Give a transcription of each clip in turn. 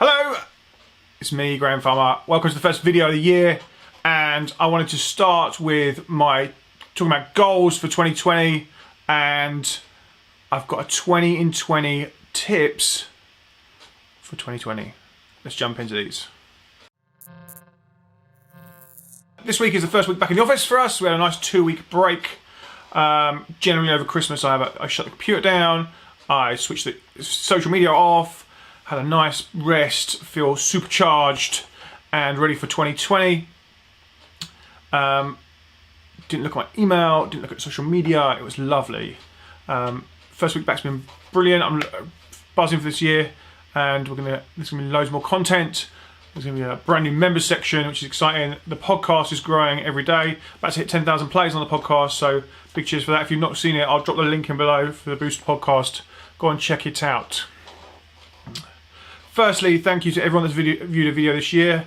Hello, it's me, Graham Farmer. Welcome to the first video of the year, and I wanted to start with my talking about goals for 2020, and I've got a 20 in 20 tips for 2020. Let's jump into these. This week is the first week back in the office for us. We had a nice 2-week break. Generally over Christmas I shut the computer down, I switched the social media off, had a nice rest, feel supercharged and ready for 2020. Didn't look at my email, didn't look at social media, it was lovely. First week back's been brilliant. I'm buzzing for this year, and there's gonna be loads more content. There's going to be a brand new members section, which is exciting. The podcast is growing every day. About to hit 10,000 plays on the podcast, so big cheers for that. If you've not seen it, I'll drop the link in below for the Boost podcast. Go and check it out. Firstly, thank you to everyone that's viewed a video this year.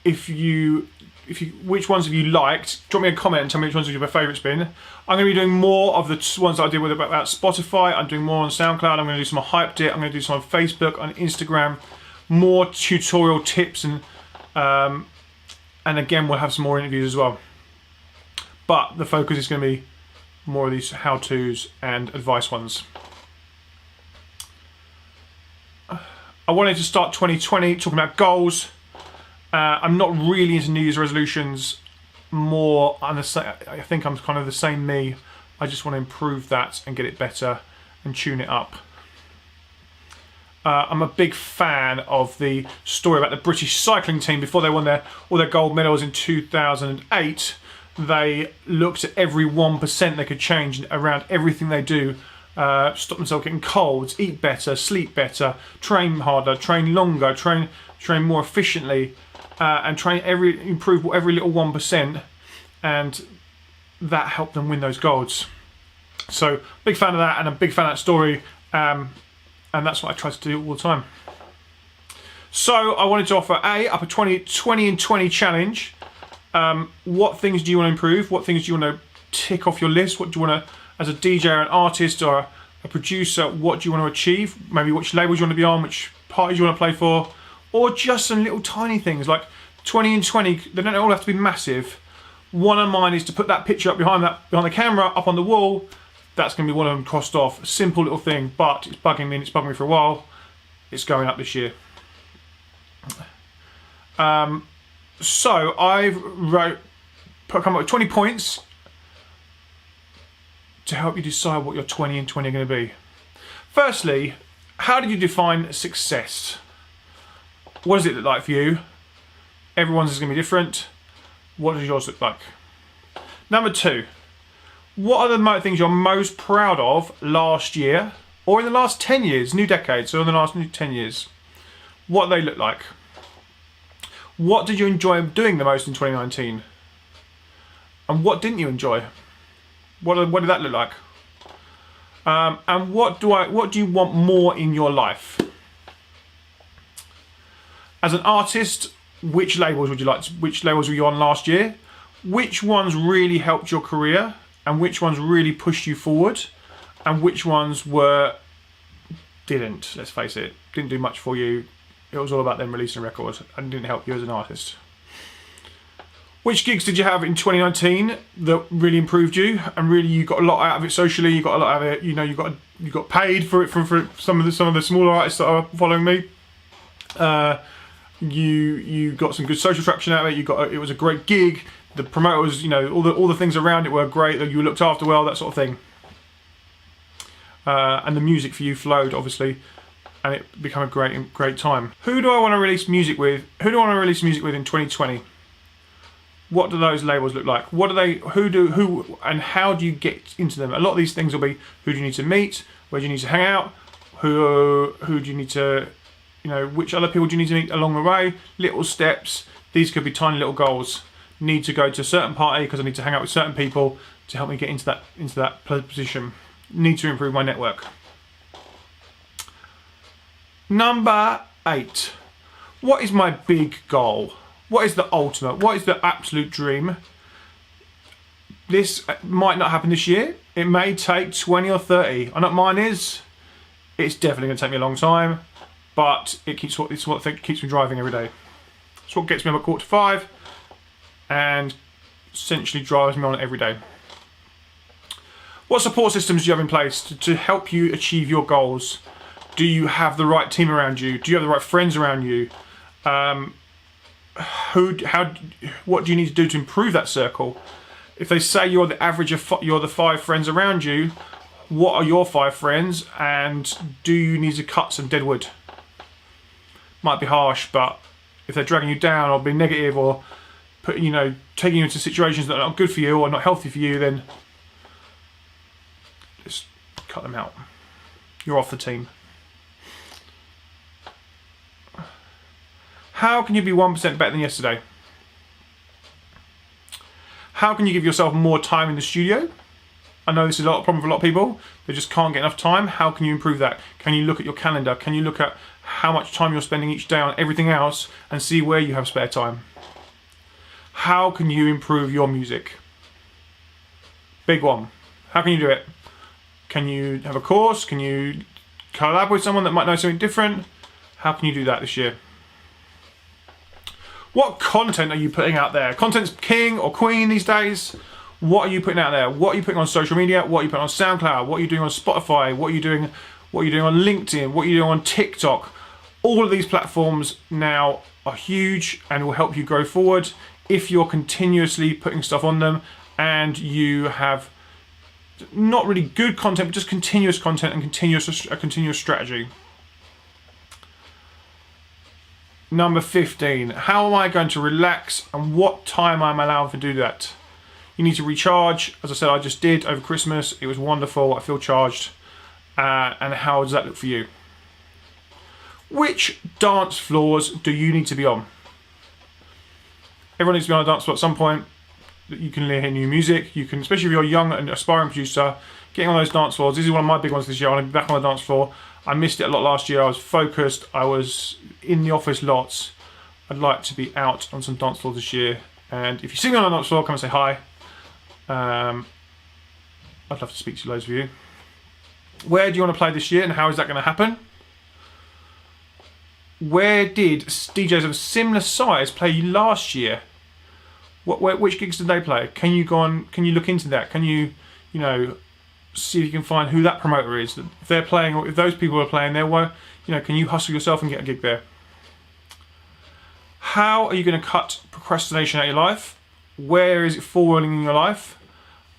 Which ones have you liked? Drop me a comment and tell me which ones your favourites been. I'm going to be doing more of the ones I did with about Spotify. I'm doing more on SoundCloud. I'm going to do some on Hyped It. I'm going to do some on Facebook, on Instagram. More tutorial tips and again we'll have some more interviews as well. But the focus is going to be more of these how-tos and advice ones. I wanted to start 2020 talking about goals. I'm not really into New Year's resolutions. I think I'm kind of the same me. I just want to improve that and get it better and tune it up. I'm a big fan of the story about the British cycling team. Before they won all their gold medals in 2008, they looked at every 1% they could change around everything they do. Stop themselves getting colds, eat better, sleep better, train harder, train longer, train more efficiently, and improve every little 1%, and that helped them win those golds. So big fan of that, and a big fan of that story. And that's what I try to do all the time. So I wanted to offer up a 20 in 20 challenge. What things do you want to improve? What things do you want to tick off your list? What do you want to, as a DJ or an artist or a producer, what do you want to achieve? Maybe which labels you want to be on, which parties you want to play for, or just some little tiny things like 20 in 20. They don't all have to be massive. One of mine is to put that picture up behind the camera, up on the wall. That's going to be one of them crossed off. A simple little thing, but it's bugging me, and it's bugging me for a while. It's going up this year. So I've come up with 20 points to help you decide what your 20 in 20 are going to be. Firstly, how did you define success? What does it look like for you? Everyone's is going to be different. What does yours look like? Number 2. What are the things you're most proud of last year, or in the last 10 years, new decade, so in the last 10 years? What do they look like? What did you enjoy doing the most in 2019? And what didn't you enjoy? What did that look like? And what do you want more in your life? As an artist, which labels would you like? Which labels were you on last year? Which ones really helped your career? And which ones really pushed you forward, and which ones didn't, let's face it, didn't do much for you. It was all about them releasing a record and didn't help you as an artist. Which gigs did you have in 2019 that really improved you, and really you got a lot out of it socially, you got a lot out of it, you got paid for it from some of the smaller artists that are following me. You got some good social traction out of it, it was a great gig. The promoters, all the things around it were great. That you looked after well, that sort of thing. And the music for you flowed, obviously, and it became a great time. Who do I want to release music with? Who do I want to release music with in 2020? What do those labels look like? Who, and how do you get into them? A lot of these things will be: who do you need to meet? Where do you need to hang out? Who do you need to, which other people do you need to meet along the way? Little steps. These could be tiny little goals. Need to go to a certain party because I need to hang out with certain people to help me get into that position. Need to improve my network. Number 8. What is my big goal? What is the ultimate? What is the absolute dream? This might not happen this year. It may take 20 or 30. I know what mine is. It's definitely going to take me a long time, but it's what keeps me driving every day. It's what gets me up at 4:45 and essentially drives me on every day. What support systems do you have in place to help you achieve your goals? Do you have the right team around you? Do you have the right friends around you? What do you need to do to improve that circle? If they say you're the average of you're the 5 friends around you, what are your 5 friends, and do you need to cut some dead wood? Might be harsh, but if they're dragging you down or being negative or taking you into situations that are not good for you or not healthy for you, then just cut them out. You're off the team. How can you be 1% better than yesterday? How can you give yourself more time in the studio? I know this is a problem for a lot of people. They just can't get enough time. How can you improve that? Can you look at your calendar? Can you look at how much time you're spending each day on everything else and see where you have spare time? How can you improve your music? Big one. How can you do it? Can you have a course? Can you collab with someone that might know something different? How can you do that this year? What content are you putting out there? Content's king or queen these days. What are you putting out there? What are you putting on social media? What are you putting on SoundCloud? What are you doing on Spotify? What are you doing on LinkedIn? What are you doing on TikTok? All of these platforms now are huge and will help you go forward if you're continuously putting stuff on them and you have not really good content, but just continuous content and a continuous strategy. Number 15, how am I going to relax and what time I'm allowed to do that? You need to recharge. As I said, I just did over Christmas. It was wonderful. I feel charged. And how does that look for you? Which dance floors do you need to be on? Everyone needs to be on a dance floor at some point. You can hear new music. You can, especially if you're a young and aspiring producer, getting on those dance floors. This is one of my big ones this year. I want to be back on the dance floor. I missed it a lot last year. I was focused. I was in the office lots. I'd like to be out on some dance floors this year. And if you see me on a dance floor, come and say hi. I'd love to speak to loads of you. Where do you want to play this year and how is that going to happen? Where did DJs of a similar size play last year? Which gigs did they play? Can you go on? Can you look into that? Can you, see if you can find who that promoter is? If they're playing, or if those people are playing, can you hustle yourself and get a gig there? How are you going to cut procrastination out of your life? Where is it falling in your life?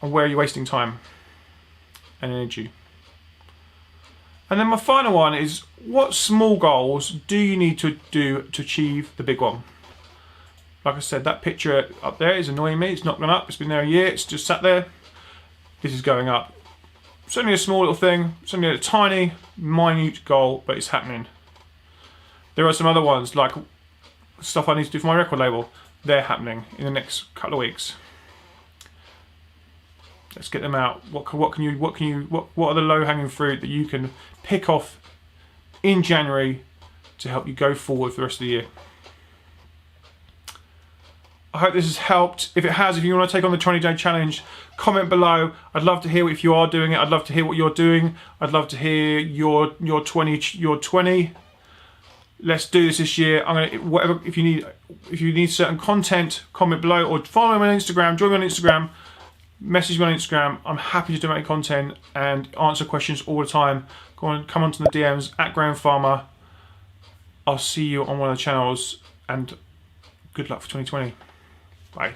And where are you wasting time and energy? And then my final one is, what small goals do you need to do to achieve the big one? Like I said, that picture up there is annoying me. It's not gone up. It's been there a year. It's just sat there. This is going up. It's only a small little thing. It's only a tiny, minute goal, but it's happening. There are some other ones, like stuff I need to do for my record label. They're happening in the next couple of weeks. Let's get them out. What are the low-hanging fruit that you can pick off in January to help you go forward for the rest of the year? I hope this has helped. If it has, if you want to take on the 20-day challenge, comment below. I'd love to hear if you are doing it. I'd love to hear what you're doing. I'd love to hear your 20. Let's do this year. If you need certain content, comment below or follow me on Instagram. Join me on Instagram. Message me on Instagram. I'm happy to donate content and answer questions all the time. Come onto the DMs at Graham Farmer. I'll see you on one of the channels and good luck for 2020. Bye.